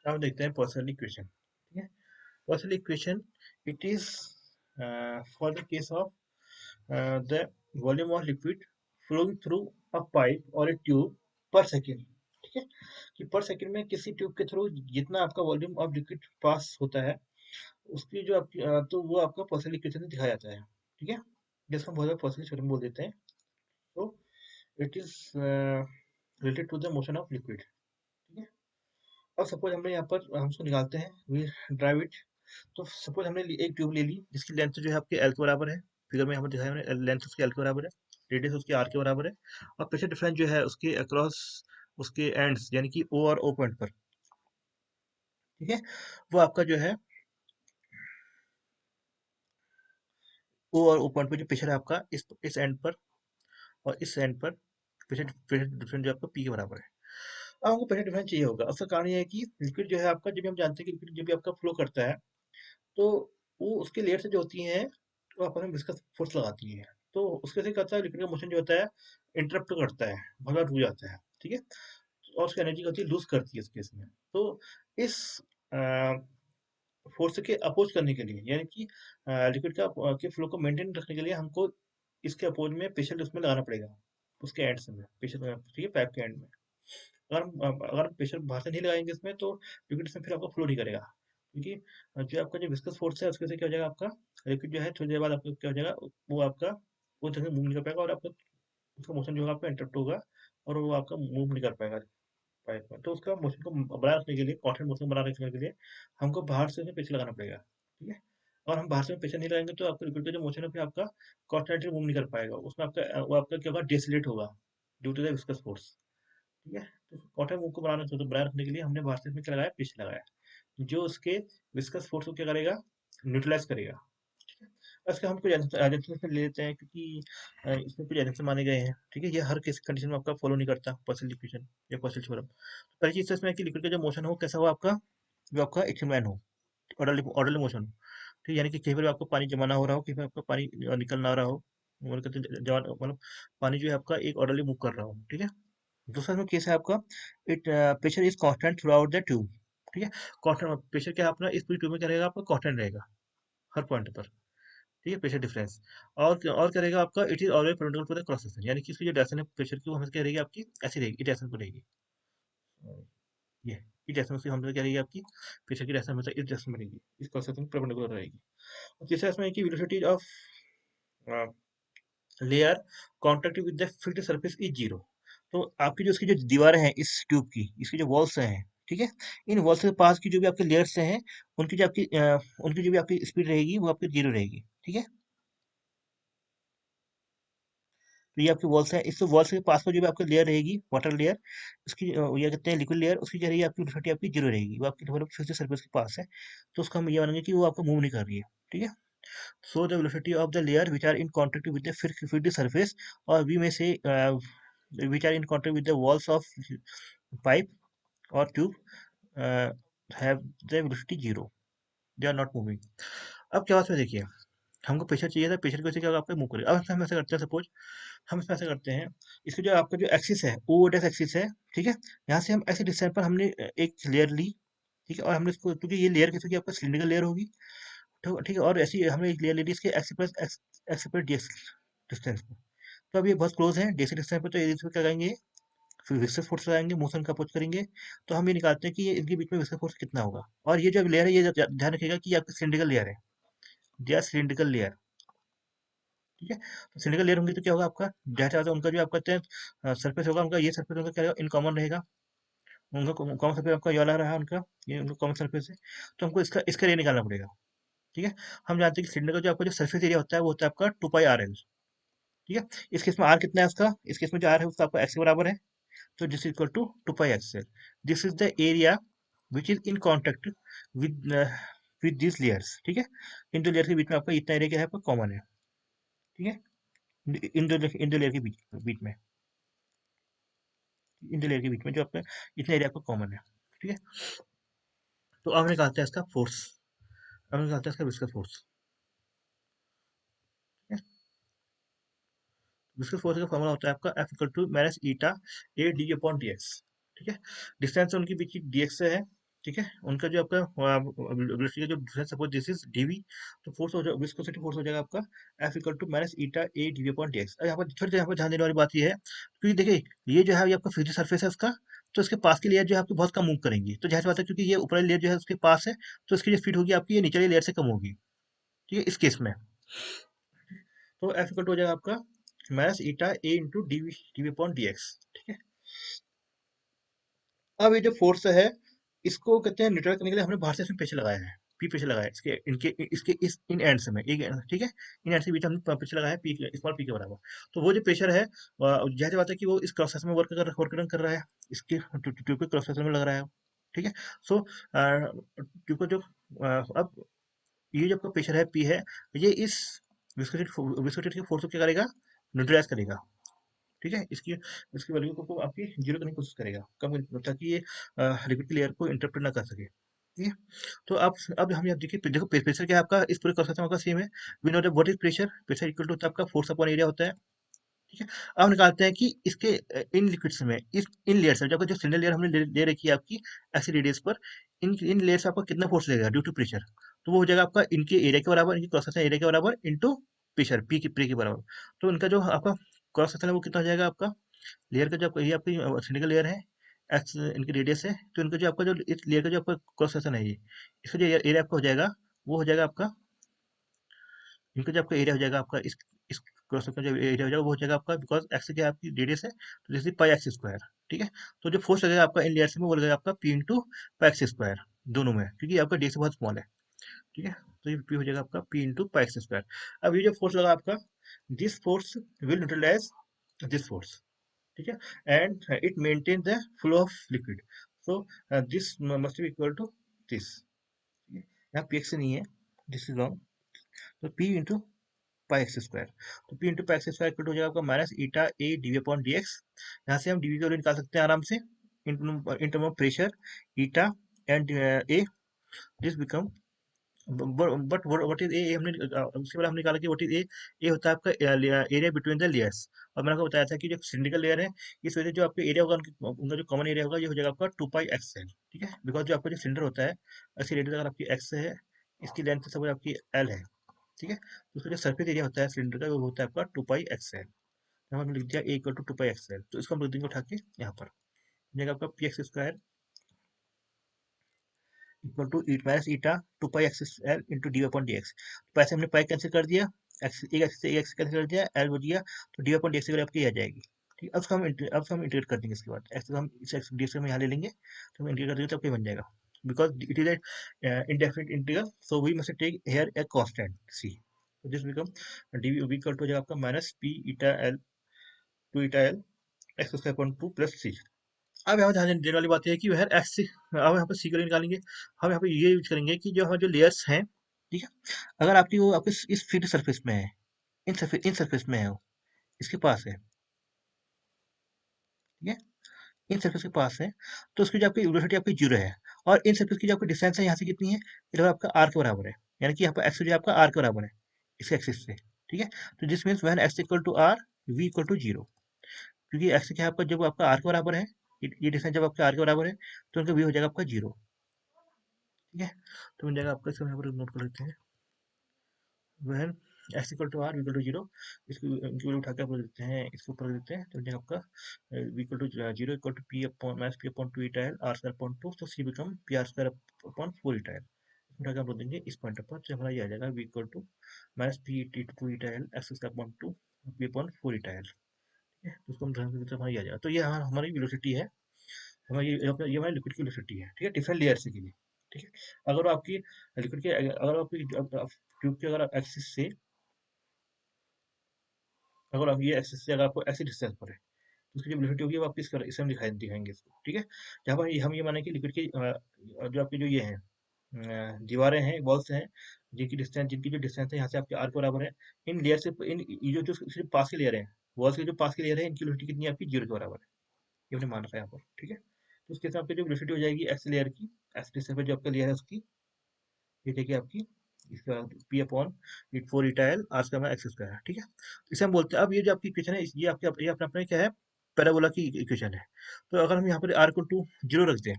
अब देखते हैं पर्सनल इक्वेशन। ठीक है, personal equation it is for the case of the volume of liquid flowing through a pipe or a tube per second। ठीक है, कि पर सेकंड में किसी ट्यूब के थ्रू जितना आपका वॉल्यूम ऑफ लिक्विड पास होता है उसकी जो आपकी तो वो आपका पर्सनल इक्वेशन में दिखाया जाता है। ठीक है, जिसको हम बहुत बार पर्सनल इक्वेशन बोल देते हैं। तो it is related to the motion of liquid. ठीक है, अब सपोज हमने यहाँ पर हम उसको निकालते हैं, वी ड्राइव इट। तो सपोज हमने एक ट्यूब ले ली जिसकी लेंथ जो है आपके एल के बराबर है, फिगर में हमें दिखाया हमने, लेंथ उसकी एल के बराबर है, रेडियस उसकी आर के बराबर है, और प्रेशर डिफरेंस जो है उसके अक्रॉस उसके एंड्स यानी कि ओ और ओ पॉइंट पर। ठीक है, वो आपका जो है ओ और ओ पॉइंट पर जो प्रेशर है आपका इस एंड पर और इस एंड पर प्रेशर प्रेशर डिफरेंस जो आपका पी के बराबर है। अब हमको प्रेशर डिफरेंस चाहिए होगा। उसका कारण ये है कि लिक्विड जो है आपका, जब भी हम जानते हैं कि लिक्विड जब भी आपका फ्लो करता है तो वो उसके लेयर से जो होती हैं वो आपस में विस्कस फोर्स लगाती है। तो उसके से क्या होता है, लिक्विड का मोशन जो होता है इंटरप्ट करता है, बहुत बार रुक जाता है। ठीक है, और उसकी एनर्जी होती है लूज करती है इस केस में। तो इस फोर्स के अपोज करने के लिए, यानी कि लिक्विड का के फ्लो को मेंटेन रखने के लिए हमको इसके अपोज में प्रेशर उसमें लगाना पड़ेगा, उसके एंड से में प्रेशर। ठीक है, पाइप के एंड में अगर प्रेशर बाहर से नहीं लगाएंगे इसमें तो लिक्विड इसमें फिर आपका फ्लो नहीं करेगा, क्योंकि जो आपका जो विस्कस फोर्स है उसकी वजह से क्या हो जाएगा, आपका लिक्विड जो है थोड़ी देर बाद आपका क्या हो जाएगा, वो आपका वो जगह मूव नहीं कर पाएगा और आपका उसका मोशन जो होगा आपका इंटरप्ट होगा और वो आपका मूव नहीं कर पाएगा पाइप में। तो उसका मोशन को बनाए रखने के लिए, कांस्टेंट मोशन बनाए रखने के लिए हमको बाहर से उसमें प्रेशर लगाना पड़ेगा। ठीक है, और हम बाहर से प्रेशर नहीं लगाएंगे तो आपका लिक्विड का जो मोशन है फिर आपका कॉन्स्टेंटली मूव नहीं कर पाएगा, उसमें आपका वो आपका क्या होगा, डिसलेट होगा due to the viscous force. ठीक है, तो कॉटन वूल को बनाए रखने के लिए हमने बाहर से इसमें क्या लगाया, पिच लगाया, जो उसके विस्कस फोर्स को क्या करेगा, न्यूट्रलाइज करेगा। ठीक है, इसके हम कुछ एजेंशन ले लेते हैं क्योंकि इसमें कुछ एजेंशन माने गए हैं। ठीक है, ये हर किसी कंडीशन में आपका फॉलो नहीं करता पर्सल इक्वेशन या पर्सल थ्योरम। पहली चीज तो इसमें है कि लिक्विड का जो मोशन हो कैसा हो आपका, जो आपका एक्सटर्नल हो, ऑर्डरली ऑर्डरली मोशन हो। ठीक है, यानी कि कहीं पर आपको पानी जमा ना हो रहा हो, कहीं पर आपका पानी निकल ना रहा हो, मतलब पानी जो है आपका एक ऑर्डरली मूव कर रहा हो। ठीक है, दूसरा में केस है आपका, it pressure is constant through out the tube. ठीक है, कांस्टेंट प्रेशर क्या है अपना इस पूरी ट्यूब में क्या रहेगा, आपका कांस्टेंट रहेगा हर पॉइंट पर। ठीक है, प्रेशर डिफरेंस। और क्या रहेगा आपका, it is always perpendicular to the cross section, यानी कि इसकी जो डायरेक्शन है प्रेशर की वो हमेशा क्या रहेगी आपकी, ऐसी रहेगी, इस डायरेक्शन पर रहेगी। ये इस डायरेक्शन से हमेशा क्या रहेगी आपकी, प्रेशर की डायरेक्शन हमेशा इस डायरेक्शन में रहेगी, इस क्रॉस सेक्शन परपेंडिकुलर रहेगी। और तीसरा इसमें है कि velocity of layer contact with the fixed surface is zero. तो आपकी जो इसकी जो दीवारें हैं इस ट्यूब की, इसकी जो वॉल्स हैं, ठीक है, इन वॉल्स के पास की जो भी आपके लेयर्स हैं उनकी जो भी आपकी स्पीड रहेगी वो आपकी जीरो रहेगी। ठीक है, तो ये आपकी वॉल्स है, इस वॉल्स के पास में जो भी आपकी लेयर रहेगी वाटर लेयर, उसकी या कहते हैं लिक्विड लेयर, उसकी क्या रहेगी आपकी वेलोसिटी आपकी जीरो रहेगी, वो आपकी मतलब फिक्स्ड सरफेस के पास है। तो उसका हम ये मानेंगे कि वो आपको मूव नहीं कर रही है। ठीक है, so the velocity of the layer which are in contact with the fluid surface, or we may say which are in contact with the walls of pipe or tube, uh, have the velocity zero, they are not moving। अब क्या बात है, देखिए हमको pressure चाहिए था, pressure की वजह से क्या होगा, आपका मूव करेगा। अब हम ऐसा करते हैं, सपोज हम इसमें ऐसा करते हैं, इसके जो आपका जो एक्सिस है ओ डेस एक्सिस है, ठीक है, यहाँ से हम ऐसे डिस्टेंस पर हमने एक लेयर ली। ठीक है, और हमने इसको, क्योंकि ये लेयर कैसे की आपका सिलिंड्रिकल लेयर होगी, तो ठीक है, और ऐसी हमने एक लेयर ले ली इसके एक्स प्लस एक्स पर डीएक्स डिस्टेंस पे। तो अब ये बहुत क्लोज है डीएक्स डिस्टेंस पे, तो ये इसमें क्या करेंगे, फिर विस्कस फोर्स लगाएंगे, मोशन का अपोज करेंगे। तो हम ये निकालते हैं कि ये इनके बीच में विस्कस फोर्स कितना होगा। और ये जो लेयर है ये ध्यान रखिएगा कि ये आपकी सिलिंड्रिकल लेयर है, ये सिलिंड्रिकल लेयर। ठीक है, तो सिलिंड्रिकल लेयर होंगी तो क्या होगा आपका, जहाँ जहाँ उनका जो आप कहते हैं सरफेस होगा उनका, ये सरफेस उनका क्या रहेगा, इन कॉमन रहेगा। उनका कॉमन सरफेस आपका ये वाला रहा उनका, ये उनका कॉमन सरफेस है। तो हमको इसका इसका एरिया निकालना पड़ेगा। ठीक है, हम जानते हैं कि सिलेंडर का जो आपका जो सरफेस एरिया होता है वो होता है आपका 2 पाई RL। ठीक है, इस केस में आर कितना है उसका, इस केस में जो आर है उसका आपका एक्स के बराबर है, तो this equal to 2 pi XL। This is the area which is in contact with with this layers. ठीक है, इन दो लेयर के बीच में आपका इतना एरिया क्या है, आपका कॉमन है। ठीक है, इन दो लेयर के बीच बीच में, इन दो लेयर के बीच में जो आपका इतना एरिया आपका कॉमन है। ठीक है, तो अब निकालते हैं इसका फोर्स, अब निकालते हैं इसका विस्कस फोर्स। विस्कस फोर्स का फॉर्मूला होता है आपका F equal to minus eta A D upon D X. ठीक है, डिस्टेंस उनके बीच की dx से है। ठीक है, उनका जो आपका वेलोसिटी का जो difference, suppose this is DV, तो फोर्स हो जाएगा, विस्कोसिटी फोर्स हो जाएगा आपका F equal to minus eta A DV upon D X. यहाँ पर थोड़ी देर यहाँ पर ध्यान देने वाली बात ये है, क्योंकि देखिए ये जो है ये आपका फिजिकल सरफेस है उसका, तो इसके पास की लेयर जो है आपकी बहुत कम मूव करेंगी, तो जाहिर सी बात है क्योंकि ये ऊपरी लेयर जो है उसके पास है, तो इसकी जो स्पीड होगी आपकी ये निचली लेयर से कम होगी। ठीक है, इस केस में तो एफ इक्वल टू हो जाएगा आपका minus eta A into DV DV upon D X. ठीक है, अब ये जो फोर्स है इसको कहते हैं न्यूट्रल करने के लिए हमने बाहर से इसमें प्रेशर लगाया है, पी प्रेशर लगाया है इसके इनके इसके इस इन एंड्स में एक ठीक है, इन एंड्स के बीच हमने प्रेशर लगाया है पी, स्मॉल पी के बराबर। तो वो जो प्रेशर है जाहिर बात है कि वो इस क्रॉस सेक्शन में वर्क कर रहा है, इसके ट्यूब के क्रॉस सेक्शन में लग रहा है। ठीक है, सो ट्यूब का जो अब ये जो आपका प्रेशर है पी है, ये इस विस्कोसिटी के फोर्स को क्या करेगा, न्यूट्रलाइज करेगा। ठीक है, इसकी इसकी वैल्यू को आपकी जीरो करने की कोशिश करेगा, कम ताकि ये लिक्विड की लेयर को इंटरप्ट ना कर सके। ठीक है, तो अब हम यहाँ देखिए, देखो प्रेशर क्या है आपका, इस पूरे क्रॉस सेक्शन का सेम है। We know that what is pressure, pressure equal to आपका फोर्स अपॉन एरिया होता है। ठीक है, अब निकालते हैं कि इसके इन लिक्विड्स में, इस इन लेयर्स में, जो सिंगल लेयर हमने ले रखी है आपकी ऐसी रेडियस पर, इन लेयर्स पे आपका कितना फोर्स लगेगा ड्यू टू प्रेशर, तो वो हो जाएगा आपका इनके एरिया के बराबर, इनकी क्रॉस सेक्शन एरिया के बराबर इंटू प्रेशर पी की प्रे के बराबर। तो इनका जो आपका क्रॉस सेक्शन है वो कितना हो जाएगा आपका, लेयर का जो आपका ये आपकी सिलिंडर लेयर है, एक्स इनकी रेडियस है, तो इनका जो आपका जो इस लेयर का जो आपका क्रॉस सेक्शन है ये, इसका जो एरिया आपका हो जाएगा वो हो जाएगा आपका, इनका जो आपका एरिया हो जाएगा आपका इस क्रॉस सेक्शन का जो एरिया हो जाएगा वो हो जाएगा आपका, बिकॉज एक्स क्या आपकी रेडियस है, तो जैसे पाई एक्स स्क्वायर। ठीक है, तो जो फोर्स लगेगा आपका इन लेयर्स में वो लगेगा आपका P into pi X square, दोनों में, क्योंकि आपका डी से बहुत स्मॉल है। ठीक है, तो ये पी हो जाएगा आपका P into pi X square. अब ये जो फोर्स लगा आपका, this force will neutralize this force. ठीक है, and it maintain the flow of liquid, so this must be equal to this, यहाँ पी एक्स नहीं है, दिस इज रॉन्ग, तो P into pi X square, तो P into pi X square equal हो जाएगा आपका minus eta A DV upon D X. यहाँ से हम डीवी की वैल्यू निकाल सकते हैं आराम से, in term of pressure eta and A, this become, but what is a, हमने उसके बाद हमने निकाला कि व्हाट इज ए होता है आपका एरिया बिटवीन द लेयर्स। और मैंने आपको बताया था कि जो सिलिंड्रिकल लेयर है, इस वजह से जो आपका एरिया होगा उनका जो कॉमन एरिया होगा ये हो जाएगा आपका टू पाई एक्स एल। ठीक है, बिकॉज जो आपका जो सिलेंडर होता है, ऐसी रेडियस अगर आपकी एक्स है, इसकी लेंथ सब आपकी एल है। ठीक है, तो उसका जो सरफेस एरिया होता है सिलेंडर का वो होता है आपका टू पाई एक्स एल। हमने लिख दिया A equal to pi X L, तो इसको हम लिख देंगे उठा के यहाँ पर, हो जाएगा आपका P X square equal to eat minus eta two pi X L into D upon D X. तो ऐसे हमने पाई कैंसिल कर दिया, एक्स एक एक्स से एक एक्स कैंसिल कर दिया, एल बच गया, तो डी अपॉन डी एक्स आपकी आ जाएगी। ठीक, अब उसको हम इंटीग्रेट कर देंगे, इसके बाद एक्स हम इस एक्स डी एक्स हम यहाँ ले लेंगे, तो हम इंटीग्रेट कर देंगे तो आपको बन जाएगा, because it is indefinite integral, so we must take here a constant C, this become D equal to हो जाएगा आपका minus P eta L two eta L X square upon two plus C. अब यहाँ ध्यान देने वाली बात यह है कि यार एस अब यहाँ पर सी का निकालेंगे, हम यहाँ पे ये यूज करेंगे कि जो हमारे जो लेयर्स हैं, ठीक है, अगर आपकी वो आपके इस फील्ड सरफेस में है, इन सरफेस में है वो, इसके पास है, ठीक है, इन सरफेस के पास है, तो उसकी जो आपकी वेलोसिटी आपकी जीरो है, और इन सरफेस की जो आपकी डिस्टेंस है यहाँ से कितनी है, ये लगभग आपका आर के बराबर है, यानी कि यहाँ पर एक्स जो आपका आर के बराबर है इस एक्सिस से। ठीक है, तो this means when X equal to R, V equal to zero, क्योंकि एक्स क्या है आपका, जब आपका आर के बराबर है, ये डिस्टेंस जब आपका आर के बराबर है, तो उनका वी हो जाएगा आपका जीरो। ठीक है, तो मिल जाएगा आपका, इसको यहाँ पर नोट कर लेते हैं, वह X equal to R equal to zero, इसको इनकी वैल्यू उठा के आप रख देते हैं, इसको ऊपर रख देते हैं, तो मिल जाएगा आपका equal to zero equal to P upon minus P upon two eta L R square upon two, तो C become P R square upon four eta L, उठा के आप रख देंगे इस पॉइंट पर, तो हमारा ये आ जाएगा V equal to minus P T two eta L X square upon two P upon four eta L. ठीक है, तो उसको हम ध्यान से हमारा ये आ जाएगा, तो ये हमारी वेलोसिटी है, हमारी ये हमारी लिक्विड की वेलोसिटी है। ठीक है, डिफरेंट लेयर से के लिए। ठीक है, अगर आपकी लिक्विड के अगर आपकी ट्यूब के अगर एक्सिस से, अगर आप ये एक्सिस से अगर आपको ऐसी डिस्टेंस पर है, तो उसकी जो वेलोसिटी होगी वो आपकी इसे हम दिखाएंगे इसको। ठीक है, जहाँ पर हम ये माने कि लिक्विड की जो आपकी जो ये है दीवारें हैं, वॉल्स हैं, जिनकी जो डिस्टेंस है यहाँ से आपके आर के बराबर है, इन लेयर से इन ये जो जो सिर्फ पास के लेयर है, वॉल्स के जो पास के लेयर है, इनकी वेलोसिटी कितनी है आपकी जीरो के बराबर है, ये हमने मान रखा है यहाँ पर। ठीक है, तो उसके हिसाब से जो वेलोसिटी हो जाएगी एक्स लेयर की, एक्स डिस्टेंस पर जो आपका लेयर है उसकी, ये देखिए आपकी, इसके बाद P upon four eta L R square x square है। ठीक है, इसे हम बोलते हैं, अब ये जो आपकी इक्वेशन है ये आपकी ये अपना अपना क्या है, पैराबोला की इक्वेशन है। तो अगर हम यहाँ पर आर को टू जीरो रख दें,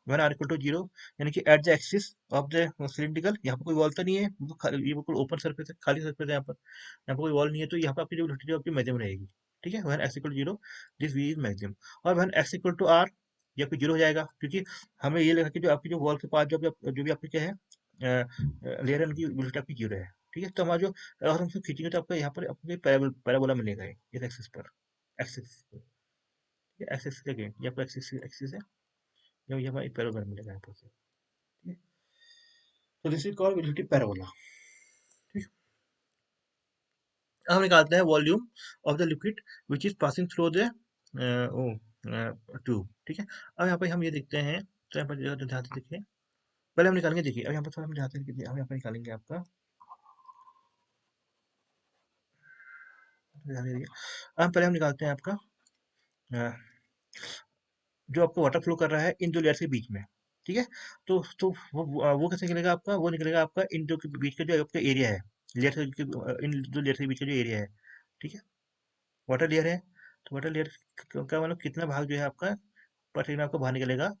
when R equal to zero, यानी कि at the axis of the cylindrical, यहाँ पर कोई वॉल तो नहीं है, ये बिल्कुल ओपन सरफेस है, खाली सरफेस है, यहाँ पर कोई वॉल नहीं है, तो यहाँ पर आपकी जो वेलोसिटी आपकी मैक्सिमम रहेगी। ठीक है, when X equal to zero this V is maximum. और when X equal to R, ये आपकी जीरो हो जाएगा, क्योंकि हमें ये लगा कि जो आपकी जो वॉल के पास जो भी आपकी क्या है लेयर है, उनकी वेलोसिटी आपकी जीरो है। ठीक है, तो हमारा जो अगर हम इसको खींचेंगे तो आपका यहाँ पर आपको पैराबोला मिलेगा इस एक्सिस पर, एक्सिस एक्सिस के अगेंस्ट, ये आपका एक्सिस एक्सिस है, ये हमारा पैराबोला मिलेगा यहाँ पर से। ठीक है, तो this is called velocity parabola. ठीक है, अब हम निकालते हैं volume of the liquid which is passing through the tube. ठीक है, अब यहाँ पे हम ये देखते हैं, तो यहाँ पर ध्यान से देखिए, पहले हम निकालेंगे, देखिए अब यहाँ पर थोड़ा हम ध्यान से देखिए, हम यहाँ पर निकालेंगे आपका, ध्यान से देखिए, अब पहले हम निकालते हैं आपका अ, जो आपको वाटर फ्लो कर रहा है इन दो लेयर्स के बीच में। ठीक है, तो वो कैसे निकलेगा आपका, वो निकलेगा आपका इन दो के बीच का जो आपका एरिया है, लेयर इन दो लेयर के बीच का जो एरिया है। ठीक है, वाटर लेयर है, तो वाटर लेयर का मतलब कितना भाग जो है आपका पर सेकंड आपको बाहर निकलेगा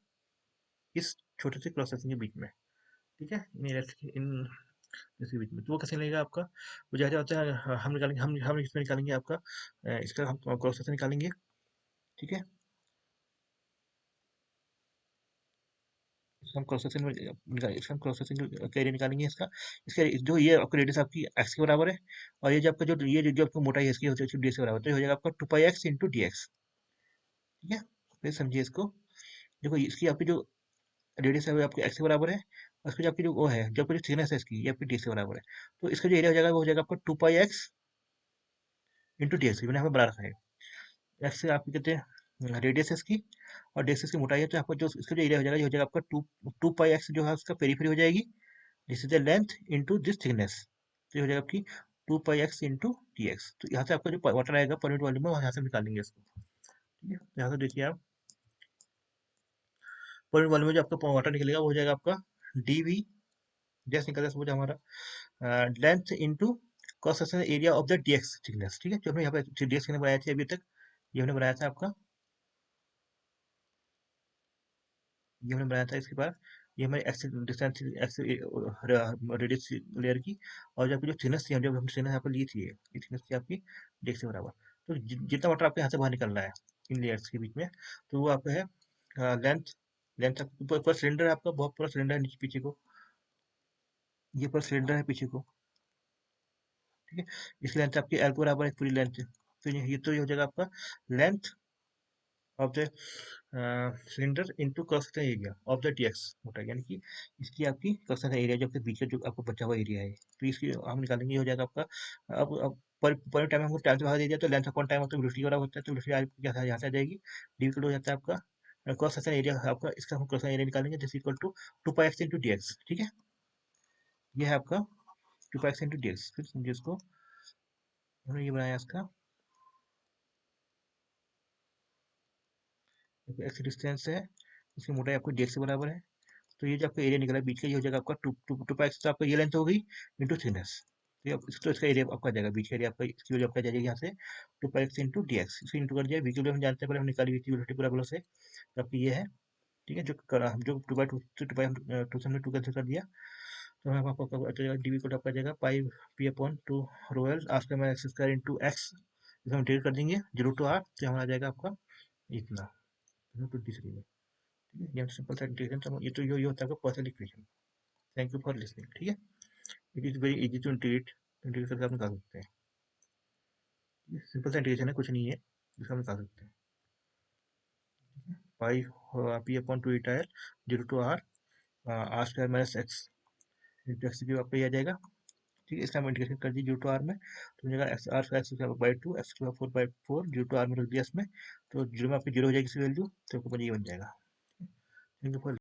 इस छोटे से क्रॉस सेक्शन के बीच में। ठीक है, इन इसके बीच में, तो वो कैसे निकलेगा आपका, वो जैसे होता है, हम निकालेंगे, हम इसमें निकालेंगे आपका इसका हम क्रॉस सेक्शन निकालेंगे। ठीक है, इसका हम क्रॉस सेक्शन में इसका हम क्रॉस सेक्शन का एरिया निकालेंगे, इसका इसका जो ये आपका रेडियस आपकी एक्स के बराबर है, और ये जो आपका जो आपका मोटाई है इसकी होती है डी एक्स के बराबर, तो ये हो जाएगा आपका 2 pi X into D X. ठीक है, फिर समझिए इसको, देखो इसकी आपकी जो रेडियस है वो आपके एक्स के बराबर है, और इसकी जो आपकी जो वो है, जो आपकी जो थिकनेस है इसकी, ये आपकी डी एक्स के बराबर है, तो इसका जो एरिया हो जाएगा वो हो जाएगा आपका 2 pi X into D x, मैंने यहाँ पे बना रखा है। एक्स से आपकी कहते हैं रेडियस है इसकी, और डी एक्स इसकी मोटाई है, तो आपका जो इसका जो एरिया हो जाएगा ये हो जाएगा आपका टू पाई एक्स जो है उसका पेरीफेरी हो जाएगी, this is the length into this thickness, तो ये हो जाएगा आपकी 2 pi X into D X. तो यहाँ से आपका जो वाटर आएगा पर यूनिट वॉल्यूम में, वहाँ से निकालेंगे इसको। ठीक है, तो यहाँ से देखिए आप, पर यूनिट वॉल्यूम में जो आपका वाटर निकलेगा वो हो जाएगा आपका डी वी, जैसे निकलता है समझ हमारा length into cross sectional area of the D x thickness. ठीक है, जो हमने यहाँ पे डी एक्स बनाया था अभी तक, ये हमने बनाया था आपका, ये हमने बनाया था इसके बाद, ये हमारी x distance x radius layer की, और जो आपकी जो थिकनेस थी, हम जब हम थिकनेस यहाँ पर ली थी, ये थिकनेस थी आपकी डेक से बराबर। तो जितना वाटर आपके यहाँ से बाहर निकल रहा है इन लेयर्स के बीच में, तो वो आपका है लेंथ, लेंथ पूरा सिलेंडर है आपका, बहुत पूरा सिलेंडर है नीचे पीछे को, ये पूरा सिलेंडर है पीछे को। ठीक है, इसकी लेंथ आपकी एल के बराबर है पूरी लेंथ, तो ये हो जाएगा आपका length of the cylinder into cross section area of the DX मोटा, यानी कि इसकी आपकी क्रॉस सेक्शन एरिया जो आपके बीच का जो आपको बचा हुआ एरिया है, तो इसकी हम निकालेंगे, ये हो जाएगा आपका। अब पर टाइम हमको टाइम से भाग दे दिया, तो लेंथ अपॉन टाइम मतलब वेलोसिटी बराबर होता है, तो वेलोसिटी यहाँ से आ जाएगी, डी इक्वल हो जाता है आपका क्रॉस सेक्शन एरिया आपका, इसका हम क्रॉस सेक्शन एरिया निकालेंगे, this equal to 2 pi X into D X. ठीक है, ये है आपका 2 pi X into D X. फिर समझिए इसको, हमने ये बनाया इसका एक्स डिस्टेंस है, इसकी मोटाई आपको डी एक्स के बराबर है, तो ये जो आपका एरिया निकला बीच का, ये हो जाएगा आपका टू पाई एक्स, तो आपका ये लेंथ हो गई इंटू थिकनेस, तो इसका एरिया आपका आ जाएगा, बीच का एरिया आपका, इसकी वजह आपका आ जाएगी यहाँ से 2 pi X into D x, इसको इंटू कर दिया, वी की वैल्यू हम जानते हैं, पहले हम निकाली हुई थी वेलोसिटी पैराबोला से, तो आपकी ये है। ठीक है, जो 2 बाई टू से हमने टू कैंसिल कर दिया, तो हमें आपको आ जाएगा डी वी को आपका आ जाएगा पाई पी अपॉन टू रोयल R square minus X square into X, इसको हम डिवाइड कर देंगे 0 to r, तो हमारा आ जाएगा आपका इतना 23 में। ठीक है, ये सिंपल सा इंटीग्रेशन, तो ये होता है आपका personal equation. Thank you for listening. ठीक है, it is very easy to integrate, integrate करके आप निकाल सकते हैं, सिंपल सा इंटीग्रेशन है, कुछ नहीं है, जिसको हम निकाल सकते हैं। Pi P upon two eta L 0 to r R square minus X into X cube आपका ये आ जाएगा। ठीक है, इसका हम इंटीग्रेशन कर दिए 0 to r में, तो मिलेगा X R square X by two X cube 4/4 0 to r में रख दिया इसमें, तो जीरो में आपकी जीरो हो जाएगी इसकी वैल्यू, तो आपको ये बन जाएगा। Thank you for